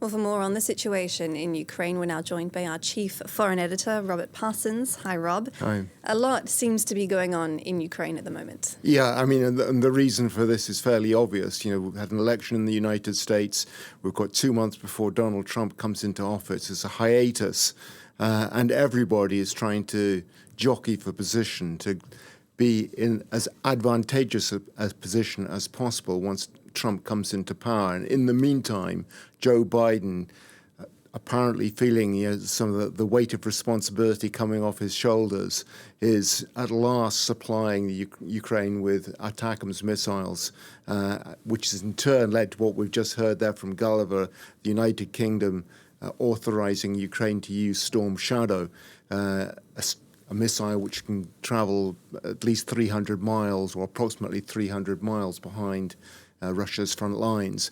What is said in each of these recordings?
Well, for more on the situation in Ukraine, we're now joined by our chief foreign editor, Robert Parsons. Hi, Rob. Hi. A lot seems to be going on in Ukraine at the moment. Yeah, I mean, and the reason for this is fairly obvious. You know, we've had an election in the United States. We've got 2 months before Donald Trump comes into office. It's a hiatus, and everybody is trying to jockey for position to be in as advantageous a position as possible once Trump comes into power. And in the meantime, Joe Biden, apparently feeling some of the weight of responsibility coming off his shoulders, is at last supplying the Ukraine with ATACMS missiles, which has in turn led to what we've just heard there from Gulliver, the United Kingdom authorizing Ukraine to use Storm Shadow, a missile which can travel at least 300 miles or approximately 300 miles behind Russia's front lines.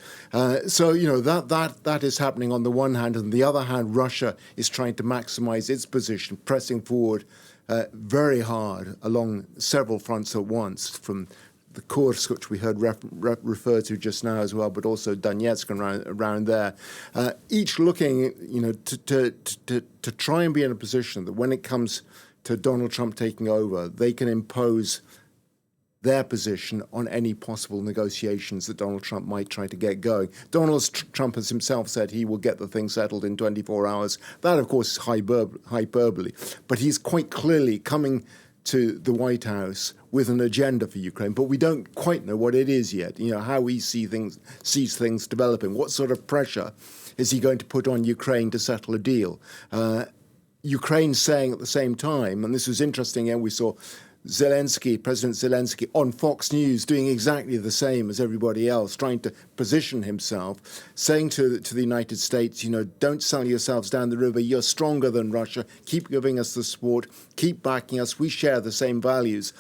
So, you know, that is happening on the one hand. And on the other hand, Russia is trying to maximize its position, pressing forward very hard along several fronts at once, from the Kursk, which we heard referred to just now as well, but also Donetsk and around there, each looking, you know, to try and be in a position that when it comes to Donald Trump taking over, they can impose their position on any possible negotiations that Donald Trump might try to get going. Donald Trump has himself said he will get the thing settled in 24 hours. That, of course, is hyperbole. But he's quite clearly coming to the White House with an agenda for Ukraine, but we don't quite know what it is yet. You know, how he sees things developing. What sort of pressure is he going to put on Ukraine to settle a deal? Ukraine saying at the same time, and this was interesting, and we saw President Zelensky on Fox News doing exactly the same as everybody else, trying to position himself, saying to the United States, you know, don't sell yourselves down the river. You're stronger than Russia. Keep giving us the support. Keep backing us. We share the same values.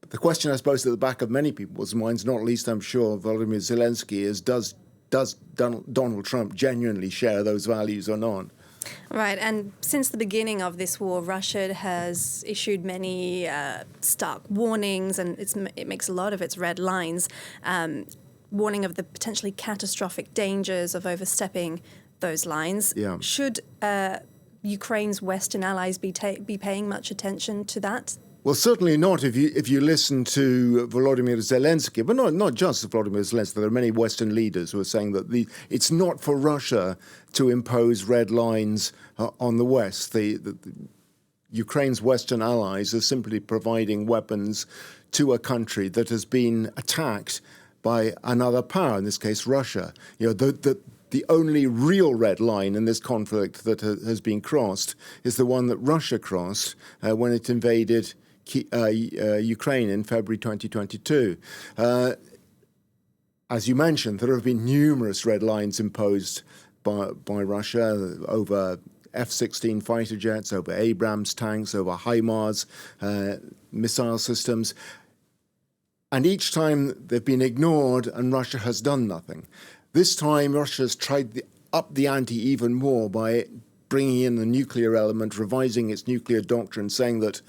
But the question, I suppose, at the back of many people's minds, not least, I'm sure, Volodymyr Zelensky, is does Donald Trump genuinely share those values or not? Right, and since the beginning of this war, Russia has issued many stark warnings, and it makes a lot of its red lines, warning of the potentially catastrophic dangers of overstepping those lines. Yeah. Should Ukraine's Western allies be paying much attention to that? Well, certainly not if you listen to Volodymyr Zelensky, but not just Volodymyr Zelensky. There are many Western leaders who are saying that it's not for Russia to impose red lines on the West. The Ukraine's Western allies are simply providing weapons to a country that has been attacked by another power, in this case Russia. You know, the only real red line in this conflict that has been crossed is the one that Russia crossed when it invaded Ukraine in February 2022. As you mentioned, there have been numerous red lines imposed by Russia over F-16 fighter jets, over Abrams tanks, over HIMARS missile systems. And each time they've been ignored and Russia has done nothing. This time Russia has tried up the ante even more by bringing in the nuclear element, revising its nuclear doctrine, saying that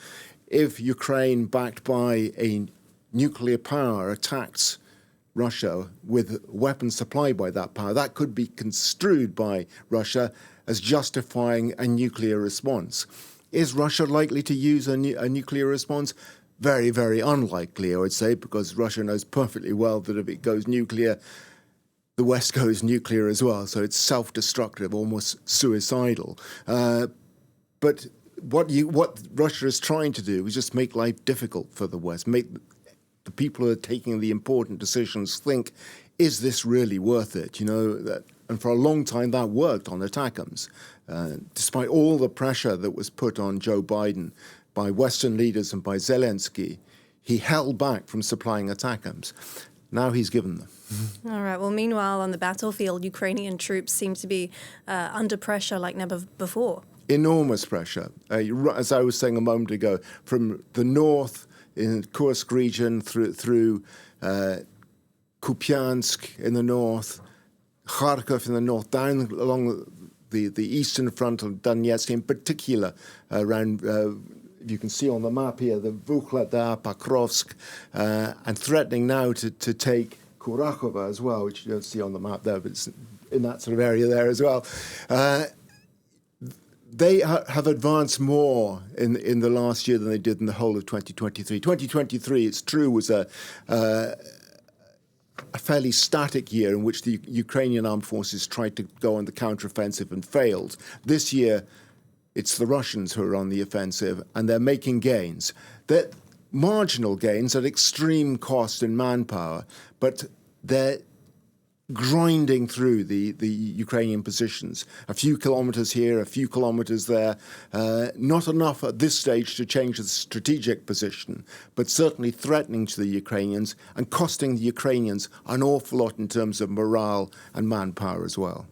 if Ukraine, backed by a nuclear power, attacks Russia with weapons supplied by that power, that could be construed by Russia as justifying a nuclear response. Is Russia likely to use a nuclear response? Very, very unlikely, I would say, because Russia knows perfectly well that if it goes nuclear, the West goes nuclear as well. So it's self-destructive, almost suicidal. But what Russia is trying to do is just make life difficult for the West, make the people who are taking the important decisions think, is this really worth it? You know, and for a long time that worked on ATACMS. Despite all the pressure that was put on Joe Biden by Western leaders and by Zelensky, he held back from supplying ATACMS. Now he's given them. All right. Well, meanwhile, on the battlefield, Ukrainian troops seem to be under pressure like never before. Enormous pressure. As I was saying a moment ago, from the north in Kursk region through Kupiansk in the north, Kharkov in the north, down along the eastern front of Donetsk, in particular around, you can see on the map here, the Vuhledar, Pokrovsk, and threatening now to take Kurakhova as well, which you don't see on the map there, but it's in that sort of area there as well. They have advanced more in the last year than they did in the whole of 2023. 2023, it's true, was a fairly static year in which the Ukrainian armed forces tried to go on the counteroffensive and failed. This year, it's the Russians who are on the offensive, and they're making gains. They're marginal gains at extreme cost in manpower, but they're grinding through the Ukrainian positions. A few kilometers here, a few kilometers there. Not enough at this stage to change the strategic position, but certainly threatening to the Ukrainians and costing the Ukrainians an awful lot in terms of morale and manpower as well.